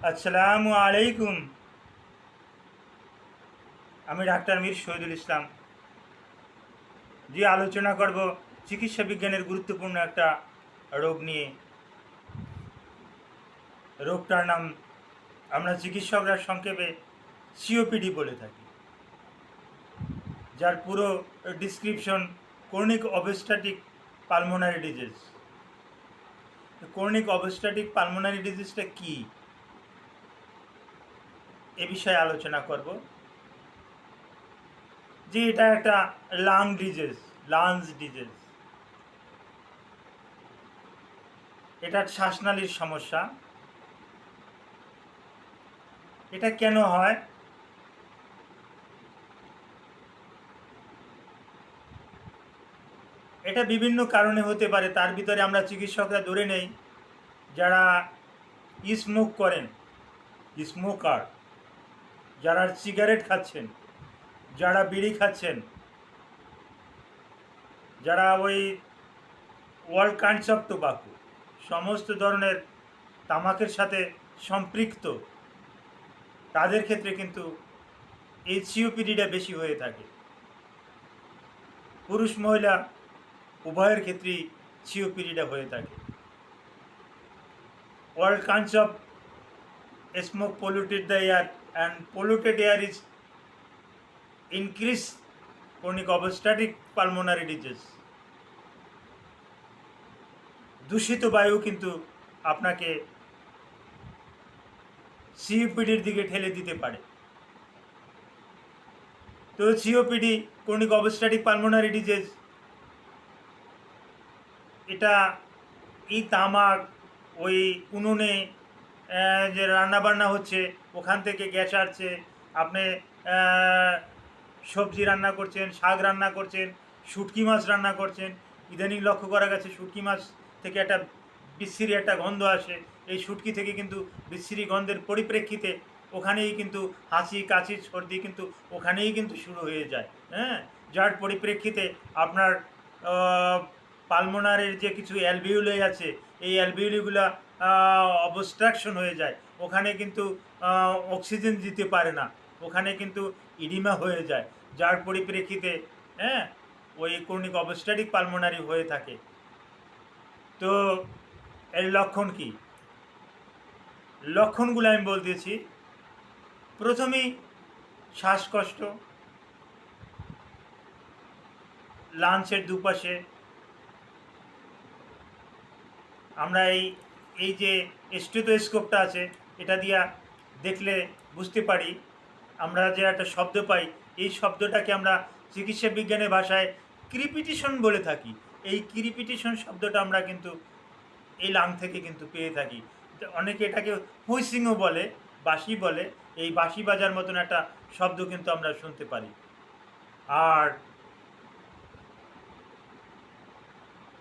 আসসালামু আলাইকুম। আমি ডাক্তার মীর শহীদুল ইসলাম। যে আলোচনা করব চিকিৎসা বিজ্ঞানের গুরুত্বপূর্ণ একটা রোগ নিয়ে। রোগটার নাম আমরা চিকিৎসকরা সংক্ষেপে সিওপিডি বলে থাকি, যার পুরো description chronic obstructive pulmonary disease. Chronic obstructive pulmonary ডিজিজটা কী, এ বিষয়ে আলোচনা করব। যে এটা একটা লাংস ডিজিজ। এটা শ্বাসনালীর সমস্যা। এটা কেন হয়? এটা বিভিন্ন কারণে হতে পারে। তার ভিতরে আমরা চিকিৎসকরা ধরে নেই যারা স্মোক করেন, স্মোকার, যারা সিগারেট খাচ্ছেন, যারা বিড়ি খাচ্ছেন, যারা ওই অল কাইন্ডস অফ টোবাকো, সমস্ত ধরনের তামাকের সাথে সম্পৃক্ত, তাদের ক্ষেত্রে কিন্তু এই সিওপিডিটা বেশি হয়ে থাকে। পুরুষ মহিলা উভয়ের ক্ষেত্রেই সিওপিডিটা হয়ে থাকে। All kinds of smoke polluted the air, and polluted air is increase chronic obstructive pulmonary disease. দূষিত বায়ু কিন্তু আপনাকে সিওপিডির দিকে ঠেলে দিতে পারে। তো COPD chronic obstructive pulmonary disease, এটা এই তামাক, ওই উনুনে যে রান্নাবান্না হচ্ছে ওখান থেকে গ্যাস আসছে, আপনি সবজি রান্না করছেন, শাক রান্না করছেন, শুটকি মাছ রান্না করছেন। ইদানিং লক্ষ্য করা গেছে শুটকি মাছ থেকে একটা বিশ্রী একটা গন্ধ আসে। এই শুটকি থেকে কিন্তু বিশ্রী গন্ধের পরিপ্রেক্ষিতে ওখানেই কিন্তু হাঁচি কাশি সর্দি কিন্তু ওখানেই কিন্তু শুরু হয়ে যায়। হ্যাঁ, যার পরিপ্রেক্ষিতে আপনার পালমোনারের যে কিছু অ্যালভিউলি আছে, এই অ্যালভিউলিগুলো অবস্ট্রাকশন হয়ে যায়। ওখানে কিন্তু অক্সিজেন দিতে পারে না, ওখানে কিন্তু ইডিমা হয়ে যায়, যার পরিপ্রেক্ষিতে হ্যাঁ ওই ক্রনিক অবস্ট্রাটিক পালমোনারি হয়ে থাকে। তো এর লক্ষণ কি? লক্ষণগুলো আমি বলতেছি। প্রথমেই শ্বাসকষ্ট, লাঞ্চের দুপাশে আমরা এই যে স্টেথোস্কোপটা আছে এটা দিয়া দেখলে বুঝতে পারি। আমরা যে একটা শব্দ পাই, এই শব্দটাকে আমরা চিকিৎসা বিজ্ঞানের ভাষায় ক্রিপিটিশন বলে থাকি। এই ক্রিপিটিশন শব্দটা আমরা কিন্তু এই লাং থেকে কিন্তু পেয়ে থাকি। অনেকে এটাকে হুইসিংও বলে, বাঁশি বলে। এই বাঁশি বাজার মতন একটা শব্দ কিন্তু আমরা শুনতে পারি। আর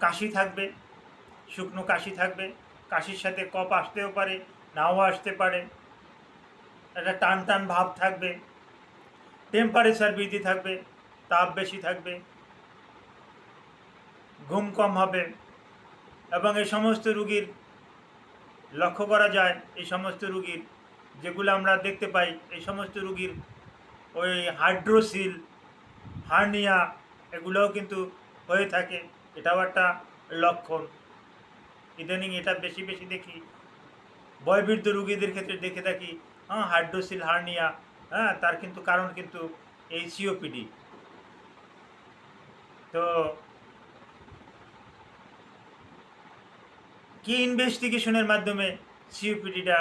কাশি থাকবে, শুকনো কাশি থাকবে। কাশির সাথে কফ আসতেও পারে, নাও আসতে পারে। একটা টান টান ভাব থাকবে। টেম্পারেচার বৃদ্ধি থাকবে, তাপ বেশি থাকবে, ঘুম কম হবে। এবং এই সমস্ত রুগীর লক্ষ্য করা যায়, এই সমস্ত রুগীর যেগুলো আমরা দেখতে পাই, এই সমস্ত রুগীর ওই হাইড্রোসিল, হার্নিয়া এগুলোও কিন্তু হয়ে থাকে। এটাও একটা লক্ষণ। ইদানিং এটা বেশি বেশি দেখি, বয়োবৃদ্ধ রুগীদের ক্ষেত্রে দেখে থাকি। হাইড্রোসিল, হার্নিয়া, তার কিন্তু কারণ কিন্তু এই সিওপিডি। তো কি ইনভেস্টিগেশনের মাধ্যমে সিওপিডিটা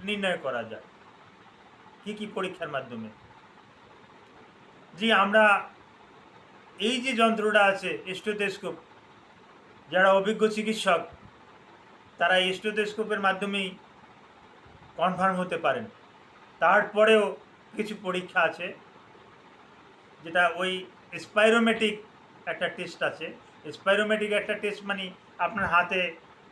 নির্ণয় করা যায়? কি কি পরীক্ষার মাধ্যমে? জি, আমরা এই যে যন্ত্রটা আছে স্টেথোস্কোপ, যারা অভিজ্ঞ চিকিৎসক তারা স্টেথোস্কোপের মাধ্যমেই কনফার্ম হতে পারেন। তারপরেও কিছু পরীক্ষা আছে, যেটা ওই স্পাইরোমেটিক একটা টেস্ট আছে। স্পাইরোমেটিক একটা টেস্ট মানে আপনার হাতে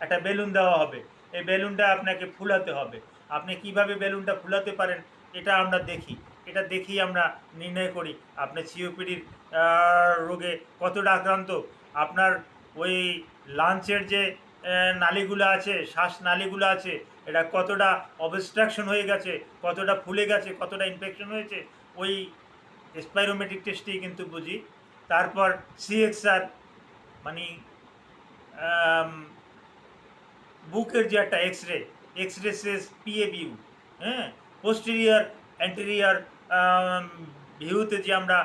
একটা বেলুন দেওয়া হবে, এই বেলুনটা আপনাকে ফুলাতে হবে। আপনি কিভাবে বেলুনটা ফুলাতে পারেন এটা আমরা দেখি। এটা দেখি আমরা নির্ণয় করি আপনি সিওপিডির রোগে কতটা আক্রান্ত। আপনার ওই লাঞ্চের যে নালীগুলো আছে, শ্বাসনালীগুলো আছে, এটা কতটা অবস্ট্রাকশন হয়ে গেছে, কতটা ফুলে গেছে, কতটা ইনফেকশন হয়েছে, ওই স্পাইরোমেট্রিক টেস্টেই কিন্তু বুঝি। তারপর সিএক্সআর মানে বুকের যে একটা এক্স রে সেস পিএ ভিউ, হ্যাঁ, পোস্টেরিয়র অ্যান্টেরিয়র ভিউতে যে আমরা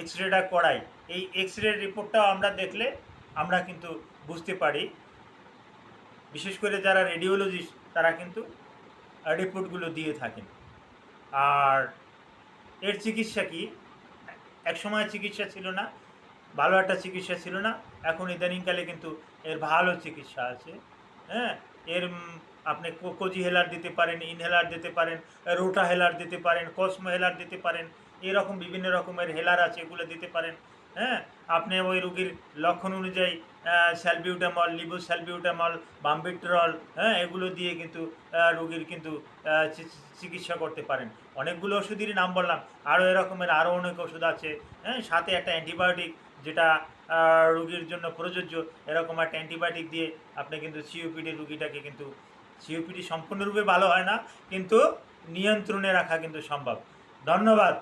এক্স রেটা করাই, এই এক্স রে রিপোর্টটাও আমরা দেখলে আমরা কিন্তু বুঝতে পারি। বিশেষ করে যারা রেডিওলজিস্ট তারা কিন্তু রিপোর্টগুলো দিয়ে থাকেন। আর এর চিকিৎসা কি? একসময় চিকিৎসা ছিল না, ভালো একটা চিকিৎসা ছিল না, এখন ইদানিংকালে কিন্তু এর ভালো চিকিৎসা আছে। হ্যাঁ, এর আপনি কোজি হেলার দিতে পারেন, ইনহেলার দিতে পারেন, রোটা হেলার দিতে পারেন, কসমো হেলার দিতে পারেন, এরকম বিভিন্ন রকমের হেলার আছে, এগুলো দিতে পারেন। হ্যাঁ, আপনি ওই রুগীর লক্ষণ অনুযায়ী স্যালবিউটামল, লিবোস্যালবিউটামল, বাম্বিট্রল, হ্যাঁ, এগুলো দিয়ে কিন্তু রুগীর কিন্তু চিকিৎসা করতে পারেন। অনেকগুলো ওষুধেরই নাম বললাম, আরও এরকমের আরও অনেক ওষুধ আছে। হ্যাঁ, সাথে একটা অ্যান্টিবায়োটিক যেটা রুগীর জন্য প্রযোজ্য, এরকম একটা অ্যান্টিবায়োটিক দিয়ে আপনি কিন্তু সিওপিডি রুগীটাকে কিন্তু, সিওপিডি সম্পূর্ণরূপে ভালো হয় না কিন্তু নিয়ন্ত্রণে রাখা কিন্তু সম্ভব। ধন্যবাদ।